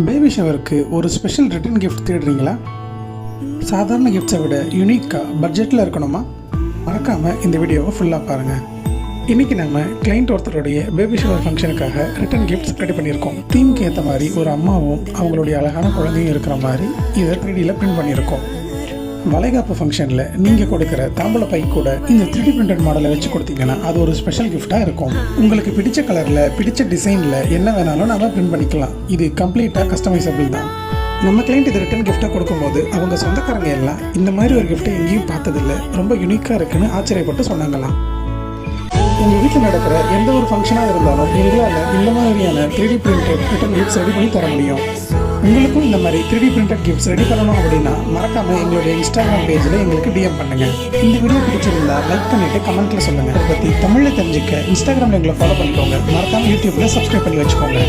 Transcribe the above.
Baby ஷவருக்கு ஒரு special return gift தேடுறீங்களா? சாதாரண கிஃப்ட்ஸை விட யூனிக்காக பட்ஜெட்டில் இருக்கணுமா? மறக்காமல் இந்த வீடியோவை ஃபுல்லாக பாருங்கள். இன்றைக்கி நம்ம கிளைண்ட் ஒருத்தருடைய பேபி ஷவர் ஃபங்க்ஷனுக்காக ரிட்டன் கிஃப்ட்ஸ் ரெடி பண்ணியிருக்கோம். தீம்க்கு ஏற்ற மாதிரி ஒரு அம்மாவும் அவங்களுடைய அழகான குழந்தையும் இருக்கிற மாதிரி இதை 3Dயில் பிரிண்ட் பண்ணியிருக்கோம். வளைகாப்பு ஃபங்க்ஷனில் நீங்கள் கொடுக்குற தாம்பூல பை கூட இந்த 3D பிரிண்டட் மாடலை வச்சு கொடுத்தீங்கன்னா அது ஒரு ஸ்பெஷல் கிஃப்டாக இருக்கும். உங்களுக்கு பிடிச்ச கலரில் பிடிச்ச டிசைனில் என்ன வேணாலும் நம்ம பிரிண்ட் பண்ணிக்கலாம். இது கம்ப்ளீட்டாக கஸ்டமைசபிள் தான். நம்ம கிளைண்ட் இது ரிட்டன் கிஃப்டாக கொடுக்கும்போது அவங்க சொந்தக்காரங்க எல்லாம் இந்த மாதிரி ஒரு கிஃப்ட்டை எங்கேயும் பார்த்ததில்லை, ரொம்ப யூனிக்காக இருக்குன்னு ஆச்சரியப்பட்டு சொன்னாங்களாம். உங்கள் வீட்டில் நடக்கிற எந்த ஒரு ஃபங்க்ஷனாக இருந்தாலும் எங்களால் இந்த மாதிரியான 3D printed return gifts ready பண்ணி தர முடியும். உங்களுக்கும் இந்த மாதிரி 3D பிரிண்டட் கிஃப்ட்ஸ் ரெடி பண்ணணும் அப்படின்னா மறக்காமல் எங்களுடைய இன்ஸ்டாகிராம் பேஜில் எங்களுக்கு டிஎம் பண்ணுங்கள். இந்த வீடியோ பிடிச்சிருந்தா லைக் பண்ணிவிட்டு கமெண்ட்டில் சொல்லுங்கள். அதை பற்றி தமிழில் தெரிஞ்சுக்க இன்ஸ்டாகிராமில் எங்களை ஃபாலோ பண்ணிக்கோங்க. மறக்காமல் யூடியூப்பில் சப்ஸ்கிரைப் பண்ணி வச்சுக்கோங்க.